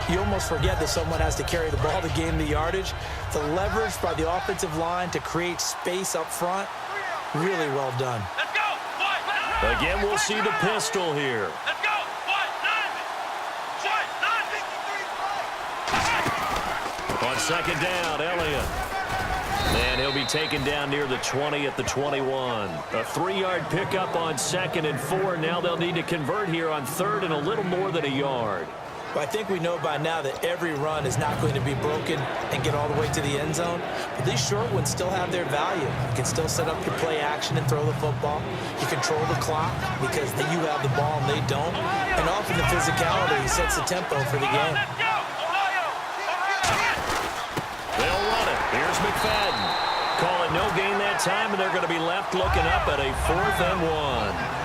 You almost forget that someone has to carry the ball to gain the yardage. The leverage by the offensive line to create space up front, really well done. Let's go. Again, we'll see the pistol here. Let's go. On second down, Elliott. And he'll be taken down near the 20 at the 21. A 3-yard pickup on 2nd and 4. Now they'll need to convert here on 3rd and a little more than a yard. Well, I think we know by now that every run is not going to be broken and get all the way to the end zone. But these short ones still have their value. You can still set up your play action and throw the football. You control the clock because you have the ball and they don't. And often the physicality sets the tempo for the game. They'll run it. Here's McFadden. Call it no gain that time, and they're going to be left looking up at a 4th and 1.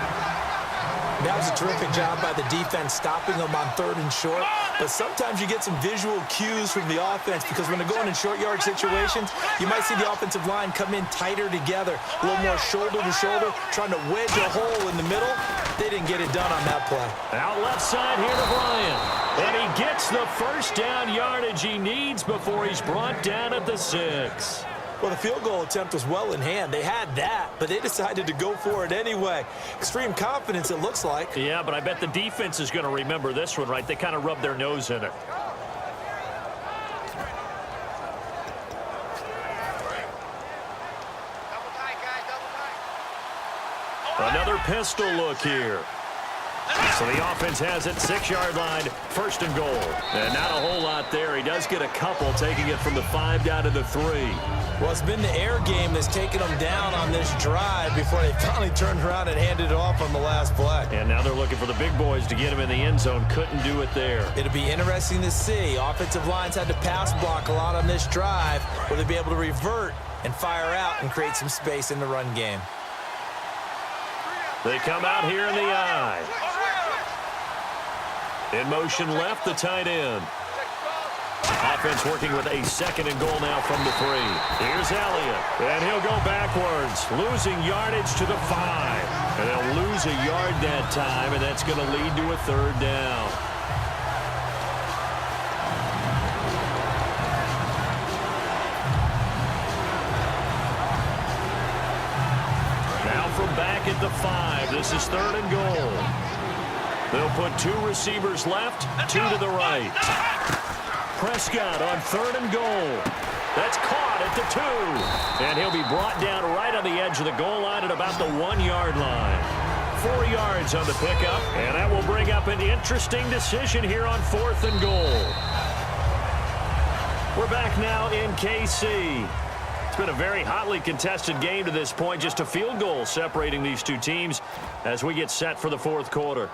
That was a terrific job by the defense stopping them on 3rd and short. But sometimes you get some visual cues from the offense because when they're going in short yard situations, you might see the offensive line come in tighter together, a little more shoulder to shoulder, trying to wedge a hole in the middle. They didn't get it done on that play. Out left side here to Bryant. And he gets the first down yardage he needs before he's brought down at the 6. Well, the field goal attempt was well in hand. They had that, but they decided to go for it anyway. Extreme confidence, it looks like. Yeah, but I bet the defense is going to remember this one, right? They kind of rubbed their nose in it. Another pistol look here. So the offense has it, 6-yard line, 1st and goal. And not a whole lot there. He does get a couple, taking it from the 5 down to the 3. Well, it's been the air game that's taken them down on this drive before they finally turned around and handed it off on the last play. And now they're looking for the big boys to get him in the end zone. Couldn't do it there. It'll be interesting to see. Offensive lines had to pass block a lot on this drive. Will they be able to revert and fire out and create some space in the run game? They come out here in the eye. In motion left, the tight end. Offense working with a 2nd and goal now from the 3. Here's Elliott, and he'll go backwards, losing yardage to the 5. And they'll lose a yard that time, and that's going to lead to a 3rd down. Now from back at the 5, this is 3rd and goal. They'll put 2 receivers left, 2 to the right. Prescott on 3rd and goal. That's caught at the 2. And he'll be brought down right on the edge of the goal line at about the 1-yard line. 4 yards on the pickup, and that will bring up an interesting decision here on 4th and goal. We're back now in KC. It's been a very hotly contested game to this point. Just a field goal separating these two teams as we get set for the 4th quarter.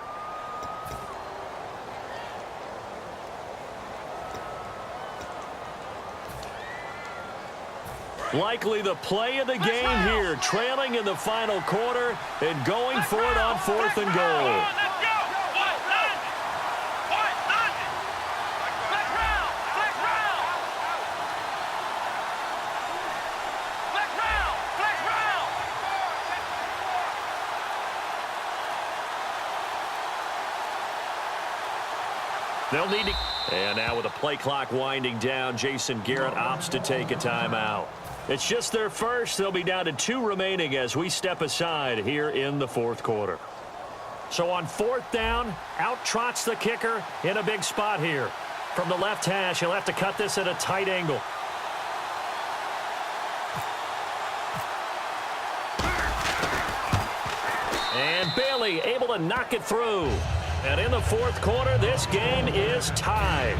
Likely the play of the game here, trailing in the final quarter and going for it on 4th and goal. They'll need to... And now with the play clock winding down, Jason Garrett opts to take a timeout. It's just their first. They'll be down to 2 remaining as we step aside here in the 4th quarter. So on 4th down, out trots the kicker in a big spot here. From the left hash, he'll have to cut this at a tight angle. And Bailey able to knock it through. And in the 4th quarter, this game is tied.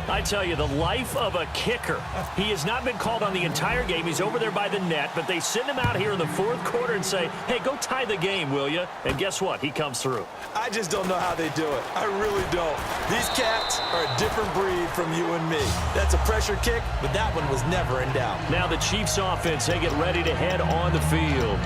I tell you, the life of a kicker. He has not been called on the entire game. He's over there by the net, but they send him out here in the 4th quarter and say, hey, go tie the game, will you? And guess what? He comes through. I just don't know how they do it. I really don't. These cats are a different breed from you and me. That's a pressure kick, but that one was never in doubt. Now the Chiefs offense, they get ready to head on the field.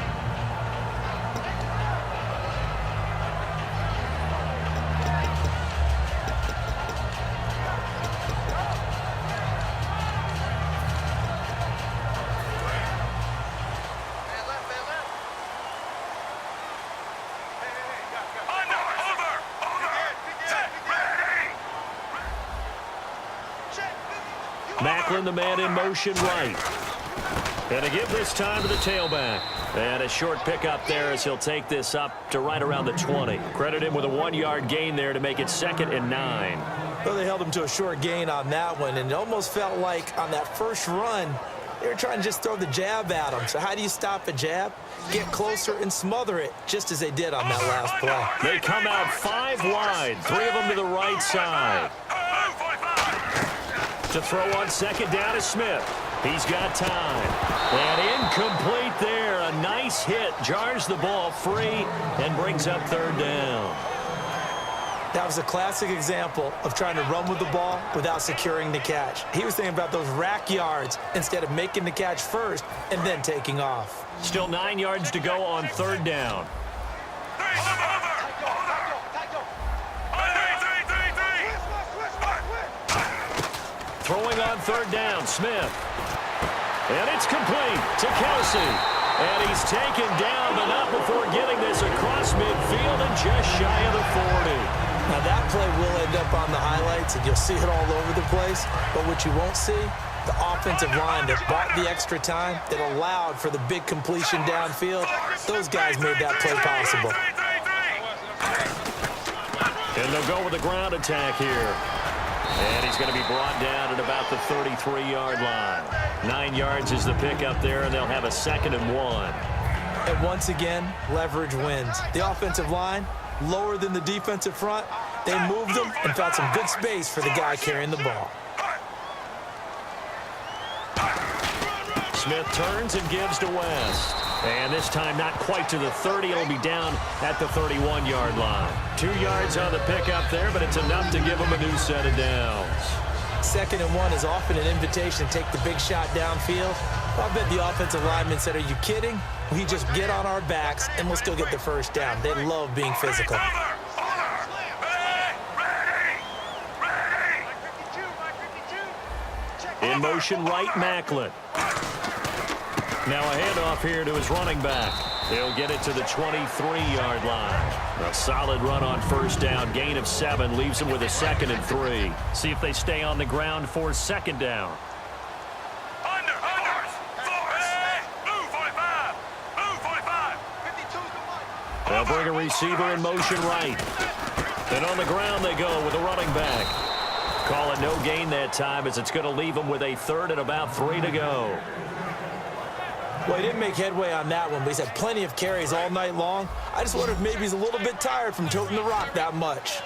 Macklin, the man in motion right. And to give this time to the tailback. And a short pickup there as he'll take this up to right around the 20. Credit him with a 1-yard gain there to make it 2nd and 9. Well, they held him to a short gain on that one, and it almost felt like on that first run, they were trying to just throw the jab at him. So how do you stop a jab? Get closer and smother it, just as they did on that last play. They come out 5 wide, 3 of them to the right side. To throw on 2nd down is Smith. He's got time. And incomplete there. A nice hit. Jars the ball free and brings up 3rd down. That was a classic example of trying to run with the ball without securing the catch. He was thinking about those rack yards instead of making the catch first and then taking off. Still 9 yards to go on 3rd down. Throwing on 3rd down, Smith. And it's complete to Kelsey. And he's taken down, but not before getting this across midfield and just shy of the 40. Now that play will end up on the highlights, and you'll see it all over the place. But what you won't see, the offensive line that bought the extra time, that allowed for the big completion downfield, those guys made that play possible. And they'll go with a ground attack here. And he's going to be brought down at about the 33-yard line. 9 yards is the pickup there, and they'll have a 2nd and 1. And once again, leverage wins. The offensive line, lower than the defensive front. They moved them and found some good space for the guy carrying the ball. Smith turns and gives to West. And this time not quite to the 30. It'll be down at the 31-yard line. 2 yards on the pickup there, but it's enough to give him a new set of downs. 2nd and 1 is often an invitation to take the big shot downfield. I bet the offensive lineman said, "Are you kidding? We just get on our backs and we'll still get the first down." They love being physical. In motion right, Macklin. Now a handoff here to his running back. He'll get it to the 23-yard line. A solid run on 1st down. Gain of 7 leaves him with a 2nd and 3. See if they stay on the ground for 2nd down. They'll bring a receiver in motion right. And on the ground they go with a running back. Call it no gain that time as it's going to leave him with a 3rd and about 3 to go. Well, he didn't make headway on that one, but he's had plenty of carries all night long. I just wonder if maybe he's a little bit tired from toting the rock that much.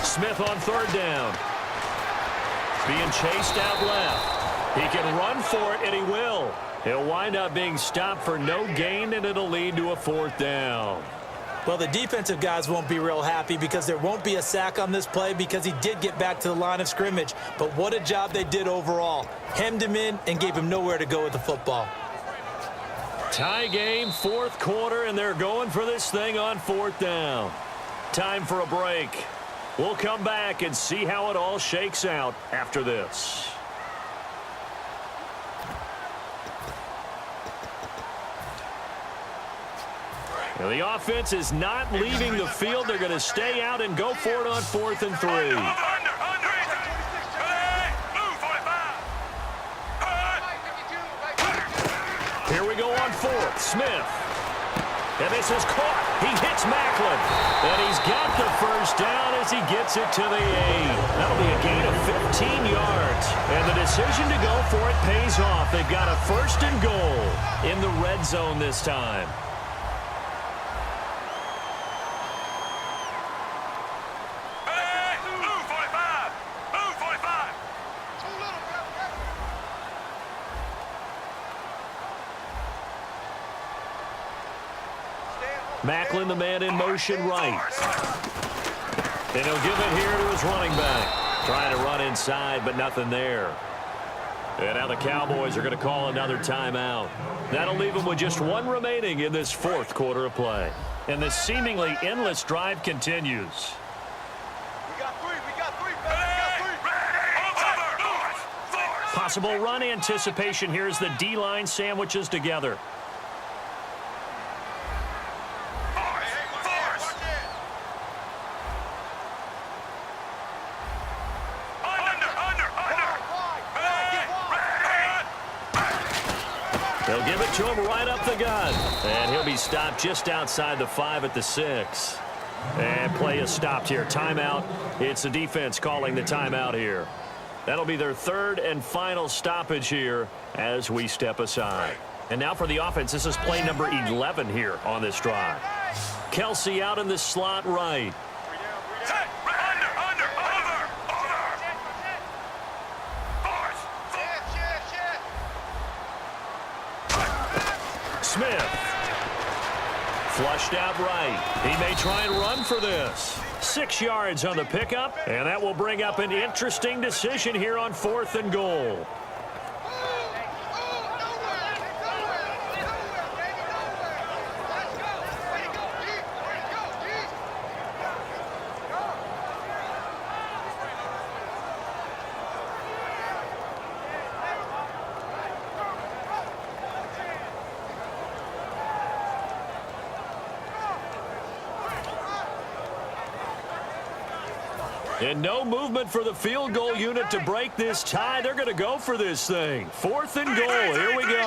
Smith on 3rd down. Being chased out left. He can run for it, and he will. He'll wind up being stopped for no gain, and it'll lead to a 4th down. Well, the defensive guys won't be real happy because there won't be a sack on this play because he did get back to the line of scrimmage. But what a job they did overall. Hemmed him in and gave him nowhere to go with the football. Tie game, 4th quarter, and they're going for this thing on 4th down. Time for a break. We'll come back and see how it all shakes out after this. Now the offense is not leaving the field. They're going to stay out and go for it on 4th and 3. Here we go on 4th. Smith. And this is caught. He hits Macklin. And he's got the first down as he gets it to the 8. That'll be a gain of 15 yards. And the decision to go for it pays off. They've got a 1st and goal in the red zone this time. Macklin, the man in motion right. And he'll give it here to his running back. Trying to run inside, but nothing there. And now the Cowboys are going to call another timeout. That'll leave them with just 1 remaining in this 4th quarter of play. And the seemingly endless drive continues. Possible run anticipation here as the D-line sandwiches together. give it to him right up the gut. And he'll be stopped just outside the 5 at the 6. And play is stopped here. Timeout. It's the defense calling the timeout here. That'll be their 3rd and final stoppage here as we step aside. And now for the offense, this is play number 11 here on this drive. Kelsey out in the slot right. Smith. Flushed out right. He may try and run for this. 6 yards on the pickup, and that will bring up an interesting decision here on 4th and goal. And no movement for the field goal unit to break this tie. They're going to go for this thing. 4th and goal. Here we go.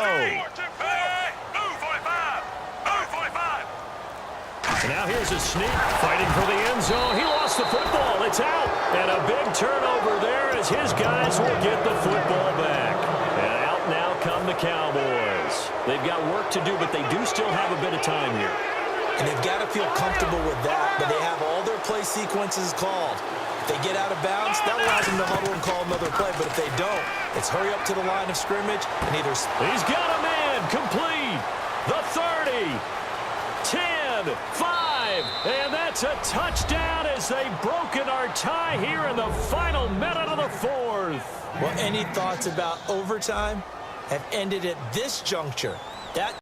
And now here's a sneak. Fighting for the end zone. He lost the football. It's out. And a big turnover there as his guys will get the football back. And out now come the Cowboys. They've got work to do, but they do still have a bit of time here. And they've got to feel comfortable with that, but they have all their play sequences called. If they get out of bounds, that allows them to huddle and call another play, but if they don't, it's hurry up to the line of scrimmage and either... He's got a man complete. The 30, 10, 5, and that's a touchdown as they've broken our tie here in the final minute of the 4th. Well, any thoughts about overtime have ended at this juncture? That